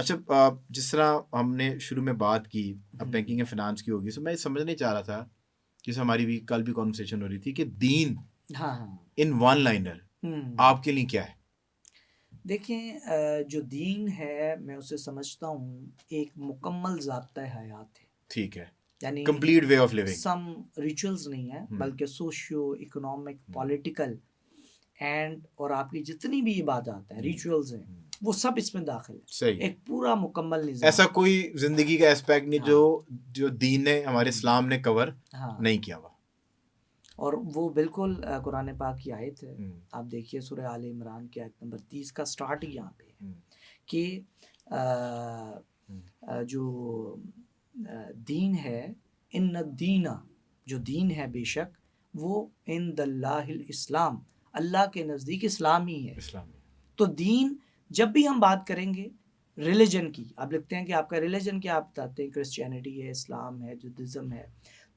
اچھا جس طرح ہم نے شروع میں بات کی اب بینکنگ یا فائنانس کی ہوگی، تو میں سمجھنے چاہ رہا تھا کہ ہماری بھی کل بھی کانورسیشن ہو رہی تھی کہ دین ان ون لائنر آپ کے لیے کیا ہے؟ دیکھیں جو دین ہے میں اسے سمجھتا ہوں ایک مکمل ضابطۂ حیات ہے. ٹھیک ہے، یعنی complete way of living. Some rituals نہیں ہیں بلکہ سوشیو اکنامک پولیٹیکل اینڈ اور آپ کی جتنی بھی عبادات ہیں ریچولز ہیں وہ سب اس میں داخل ہے. صحیح، ایک پورا مکمل نظام. ایسا کوئی زندگی کا اسپیکٹ نہیں جو دین نے ہمارے اسلام نے کور نہیں کیا ہوا. اور وہ بالکل قرآن پاک کی آیت ہے. آپ دیکھیے سورہ آل عمران کی آیت نمبر 30 کا سٹارٹ ہی یہاں پہ ہے کہ جو دین ہے ان الدین، جو دین ہے بے شک وہ عند اللہ الاسلام، اللہ کے نزدیک اسلام ہی ہے. تو دین جب بھی ہم بات کریں گے ریلیجن کی، آپ لکھتے ہیں کہ آپ کا ریلیجن کیا، آپ بتاتے ہیں کرسچینٹی ہے، اسلام ہے، جودھزم ہے.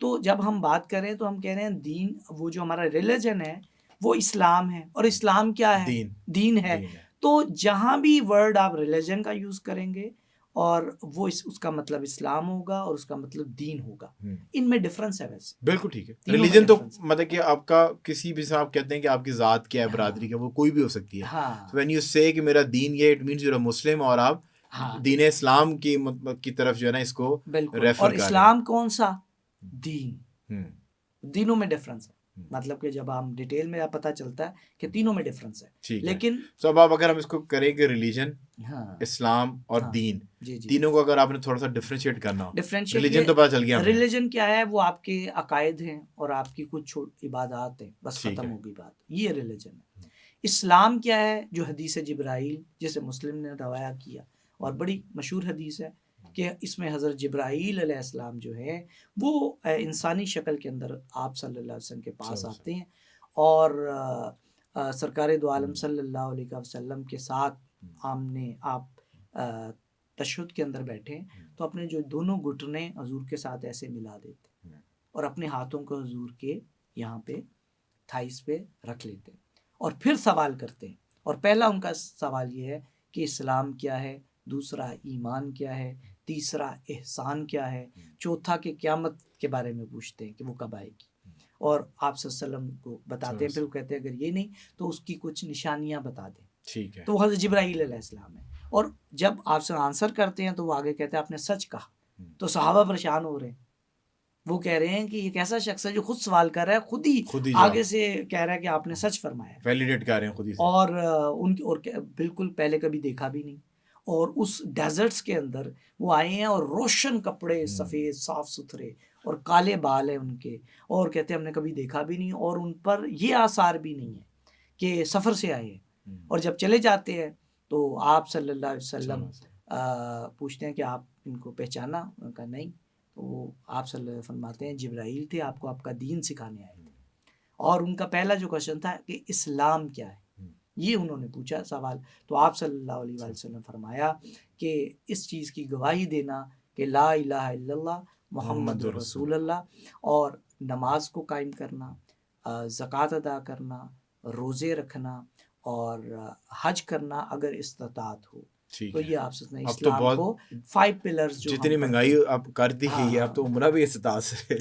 تو جب ہم بات کریں تو ہم کہہ رہے ہیں دین، وہ جو ہمارا ریلیجن ہے وہ اسلام ہے. اور اسلام کیا ہے؟ دین ہے. تو جہاں بھی ورڈ آپ ریلیجن کا یوز کریں گے اور وہ اس کا مطلب اسلام ہوگا اور اس کا مطلب دین ہوگا. ان میں ڈفرنس ہے. ویسے بالکل ٹھیک ہے. ریلیجن تو مطلب کہ آپ کا کسی بھی آپ کہتے ہیں کہ آپ کی ذات کیا ہے، برادری کیا، وہ کوئی بھی ہو سکتی ہے. وین یو سے کہ میرا دین یہ، it means you are Muslim, اور آپ دین اسلام کی طرف جو ہے نا اس کو ریفر کر رہے ہیں. اور اسلام کون سا دین، دینوں میں ڈفرنس ہے. مطلب کہ جب ہم ڈیٹیل میں پتہ چلتا ہے کہ تینوں میں ڈفرنس ہے. لیکن تو اب آپ اگر ہم اس کو کریں کہ ریلیجن، اسلام اور دین، تینوں کو اگر آپ نے تھوڑا سا ڈفرینشیٹ کرنا ہو، ریلیجن تو پتہ چل گیا. ریلیجن کیا ہے؟ وہ آپ کے عقائد ہیں اور آپ کی کچھ عبادات ہیں، بس ختم ہوگی بات. یہ ریلیجن ہے. اسلام کیا ہے؟ جو حدیث جبرائیل جسے مسلم نے روایہ کیا اور بڑی مشہور حدیث ہے کہ اس میں حضرت جبرائیل علیہ السلام جو ہے وہ انسانی شکل کے اندر آپ صلی اللہ علیہ وسلم کے پاس آتے ہیں اور سرکار دو عالم صلی اللہ علیہ وسلم کے ساتھ آپ تشہد کے اندر بیٹھے تو اپنے جو دونوں گھٹنے حضور کے ساتھ ایسے ملا دیتے اور اپنے ہاتھوں کو حضور کے یہاں پہ تھائس پہ رکھ لیتے اور پھر سوال کرتے ہیں. اور پہلا ان کا سوال یہ ہے کہ اسلام کیا ہے، دوسرا ایمان کیا ہے، تیسرا احسان کیا ہے، چوتھا کہ قیامت کے بارے میں پوچھتے ہیں کہ وہ کب آئے گی. اور آپ صلی اللہ علیہ وسلم کو بتاتے ہیں. پھر وہ کہتے ہیں اگر یہ نہیں تو اس کی کچھ نشانیاں بتا دیں. ٹھیک ہے. تو حضرت جبرائیل علیہ السلام ہے. اور جب آپ سے آنسر کرتے ہیں تو وہ آگے کہتے ہیں آپ نے سچ کہا. تو صحابہ پریشان ہو رہے ہیں. وہ کہہ رہے ہیں کہ یہ کیسا شخص ہے جو خود سوال کر رہا ہے، خود ہی آگے سے کہہ رہا ہے کہ آپ نے سچ فرمایا، ویلیڈیٹ کر رہے ہیں خود ہی سے. اور بالکل پہلے کبھی دیکھا بھی نہیں. اور اس ڈیزرٹس کے اندر وہ آئے ہیں اور روشن کپڑے، سفید صاف ستھرے اور کالے بال ہیں ان کے، اور کہتے ہیں ہم نے کبھی دیکھا بھی نہیں اور ان پر یہ آثار بھی نہیں ہے کہ سفر سے آئے ہیں. اور جب چلے جاتے ہیں تو آپ صلی اللہ علیہ وسلم پوچھتے ہیں کہ آپ ان کو پہچانا؟ ان کا نہیں. تو وہ آپ صلی اللہ علیہ وسلم فرماتے ہیں جبرائیل تھے، آپ کو آپ کا دین سکھانے آئے تھے. اور ان کا پہلا جو کوشچن تھا کہ اسلام کیا ہے، یہ انہوں نے پوچھا سوال. تو آپ صلی اللہ علیہ وسلم فرمایا کہ اس چیز کی گواہی دینا کہ لا الہ الا اللہ محمد رسول اللہ، اور نماز کو قائم کرنا، زکوٰۃ ادا کرنا، روزے رکھنا اور حج کرنا اگر استطاعت ہو. تو یہ آپ سے اسلام کو 5 پلرز جو جتنی مہنگائی اب کر دی گئی ہے اب تو عمرہ بھی استطاعت سے.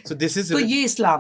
تو یہ اسلام